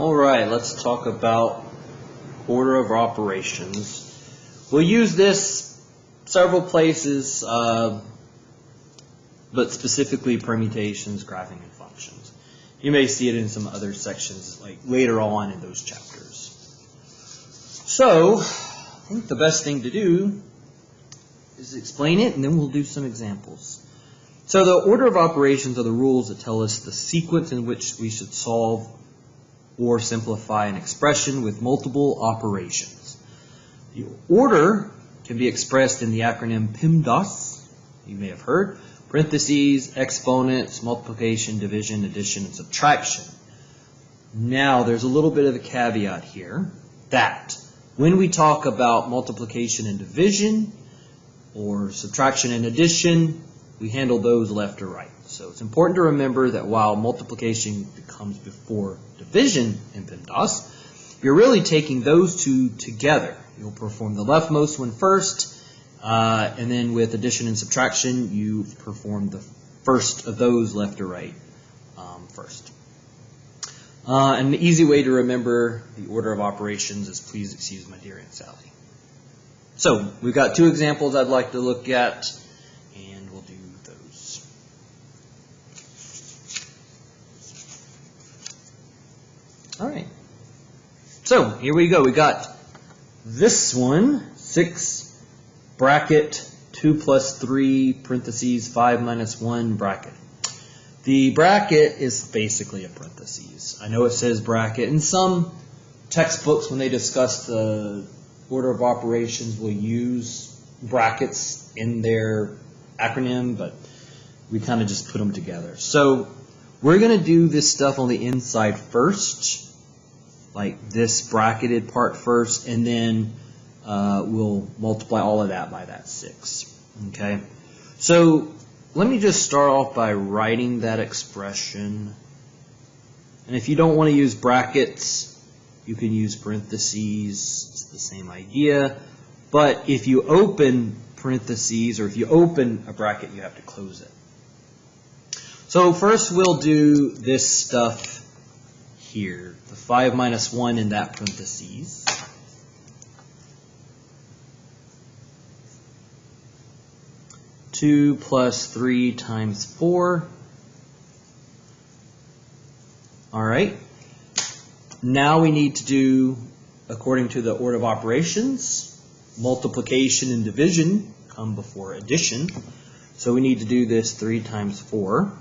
All right, let's talk about order of operations. We'll use this several places, but specifically permutations, graphing, and functions. You may see it in some other sections like later on in those chapters. So, I think the best thing to do is explain it, and then we'll do some examples. So the order of operations are the rules that tell us the sequence in which we should solve or simplify an expression with multiple operations. The order can be expressed in the acronym PEMDAS, you may have heard, parentheses, exponents, multiplication, division, addition, and subtraction. Now, there's a little bit of a caveat here that when we talk about multiplication and division, or subtraction and addition, we handle those left or right. So it's important to remember that while multiplication comes before division in PEMDAS, you're really taking those two together. You'll perform the leftmost one first, and then with addition and subtraction, you perform the first of those left or right first. And the easy way to remember the order of operations is please excuse my dear Aunt Sally. So we've got two examples I'd like to look at, and we'll do those. All right. So here we go. We got this one, 6 bracket 2 plus 3 parentheses 5 minus 1 bracket. The bracket is basically a parentheses. I know it says bracket. In some textbooks, when they discuss the order of operations, will use brackets in their acronym, but we kind of just put them together. So we're going to do this stuff on the inside first, like this bracketed part first, and then we'll multiply all of that by that 6. Okay? So let me just start off by writing that expression. And if you don't want to use brackets, you can use parentheses. It's the same idea. But if you open parentheses, or if you open a bracket, you have to close it. So first we'll do this stuff here. The 5 minus 1 in that parentheses. Two plus 3 times 4. All right. Now we need to do, according to the order of operations, multiplication and division come before addition. So we need to do this 3 times 4.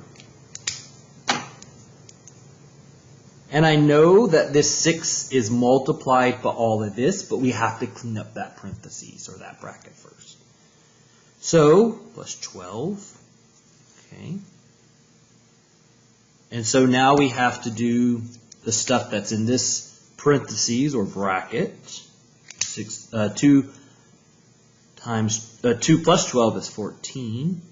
And I know that this 6 is multiplied by all of this, but we have to clean up that parentheses or that bracket first. So, plus 12. Okay. And so now we have to do the stuff that's in this parentheses or bracket. 2 plus 12 is 14.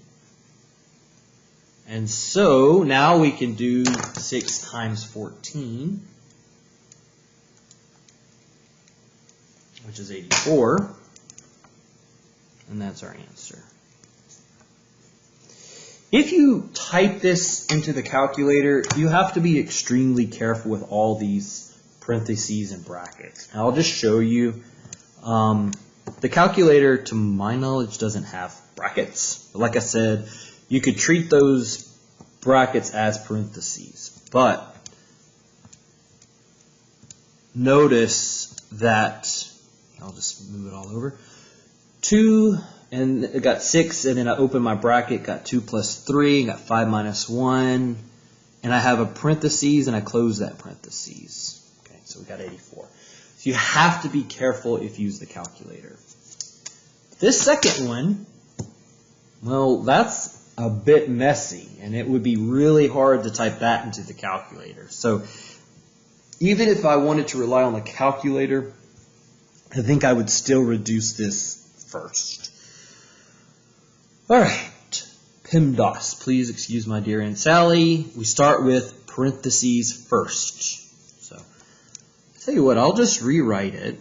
And so now we can do 6 times 14, which is 84. And that's our answer. If you type this into the calculator, you have to be extremely careful with all these parentheses and brackets. And I'll just show you. The calculator, to my knowledge, doesn't have brackets. But like I said, you could treat those brackets as parentheses. But notice that, I'll just move it all over. 2, and it got 6, and then I open my bracket, got 2 plus 3, got 5 minus 1, and I have a parentheses, and I close that parentheses. Okay, so we got 84. So you have to be careful if you use the calculator. This second one, well, that's a bit messy, and it would be really hard to type that into the calculator. So even if I wanted to rely on the calculator, I think I would still reduce this first. All right, PEMDAS. Please excuse my dear Aunt Sally. We start with parentheses first. So, I'll tell you what, I'll just rewrite it.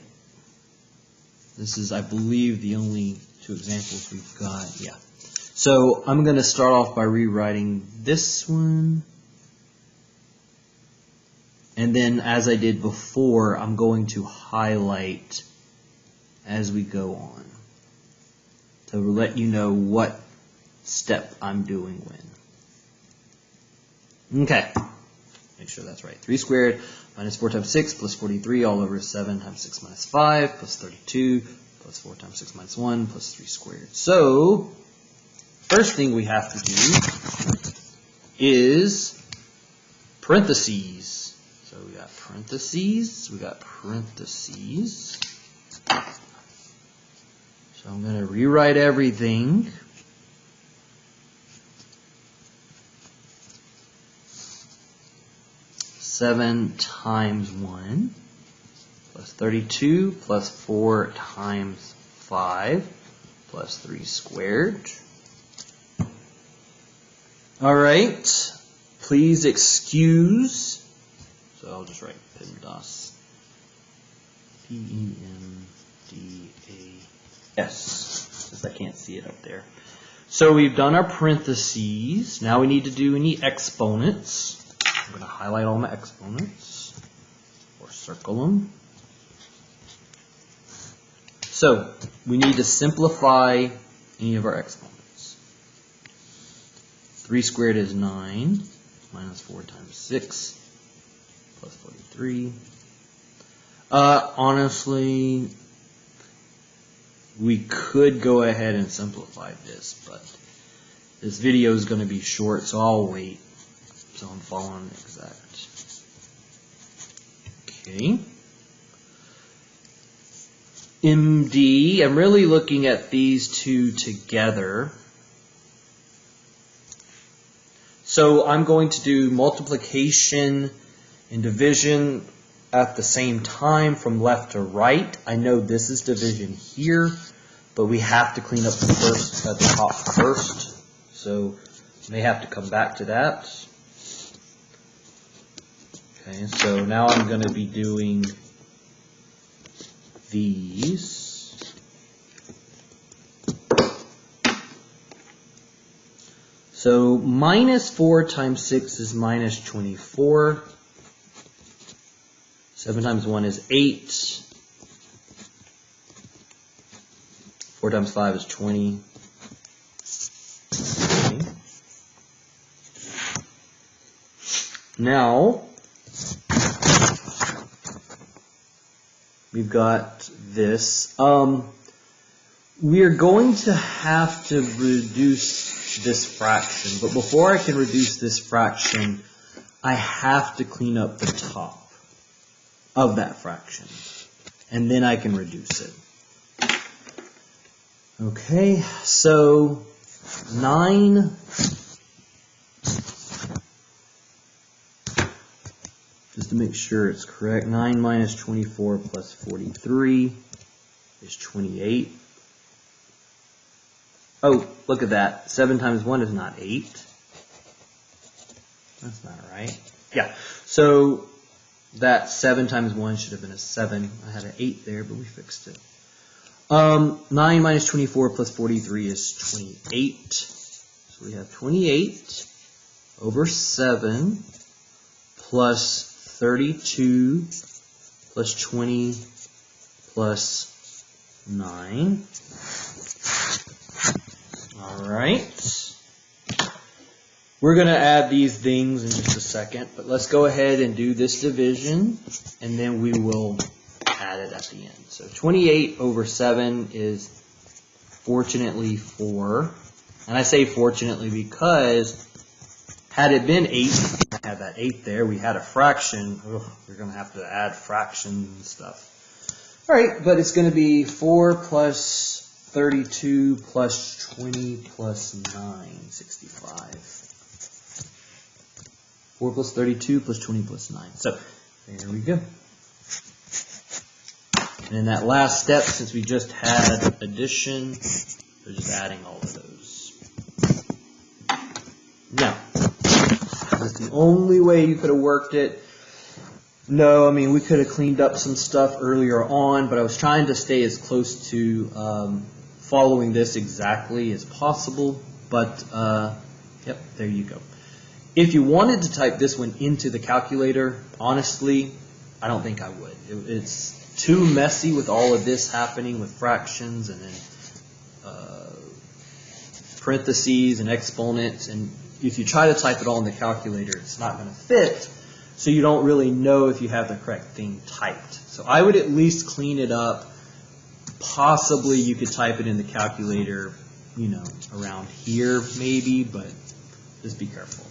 This is, I believe, the only 2 examples we've got. Yeah. So I'm going to start off by rewriting this one And then, as I did before, I'm going to highlight as we go on to let you know what step I'm doing when. Okay, make sure that's right. 3 squared minus 4 times 6 plus 43 all over 7 times 6 minus 5 plus 32 plus 4 times 6 minus 1 plus 3 squared. So, first thing we have to do is parentheses. So we got parentheses, So I'm going to rewrite everything. Seven times 1 plus 32 plus 4 times 5 plus 3 squared. All right, please excuse. So I'll just write PEMDAS. P-E-M-D-A-S, since I can't see it up there. So we've done our parentheses. Now we need to do any exponents. I'm going to highlight all my exponents, or circle them. So we need to simplify any of our exponents. 3 squared is 9, minus 4 times 6, plus 43. Honestly, we could go ahead and simplify this, but this video is going to be short, so I'll wait. So I'm following exact. Okay. MD, I'm really looking at these two together. So I'm going to do multiplication and division at the same time from left to right. I know this is division here, but we have to clean up the first at the top first. So may have to come back to that. Okay, so now I'm going to be doing these. So minus 4 times 6 is minus 24. 7 times 1 is 8. 4 times 5 is 20. Okay. Now, we've got this. We are going to have to reduce this fraction, but before I can reduce this fraction, I have to clean up the top of that fraction, and then I can reduce it. Okay, so 9 just to make sure it's correct, 9 minus 24 plus 43 is 28. Oh, look at that. 7 times 1 is not 8. That's not right. Yeah, so that 7 times 1 should have been a 7. I had an 8 there, but we fixed it. 9 minus 24 plus 43 is 28. So we have 28 over 7 plus 32 plus 20 plus 9. All right. We're going to add these things in just a second, but let's go ahead and do this division, and then we will add it at the end. So 28 over 7 is fortunately 4. And I say fortunately because had it been 8, I had that 8 there, we had a fraction. Ugh, we're going to have to add fractions and stuff. All right, but it's going to be 4 plus 32 plus 20 plus 9, 65. 4 plus 32 plus 20 plus 9. So there we go. And in that last step, since we just had addition, we're just adding all of those. Now, that's the only way you could have worked it. No, I mean, we could have cleaned up some stuff earlier on, but I was trying to stay as close to following this exactly as possible. But, yep, there you go. If you wanted to type this one into the calculator, honestly, I don't think I would. It's too messy with all of this happening with fractions and then parentheses and exponents. And if you try to type it all in the calculator, it's not going to fit. So you don't really know if you have the correct thing typed. So I would at least clean it up. Possibly you could type it in the calculator, you know, around here maybe, but just be careful.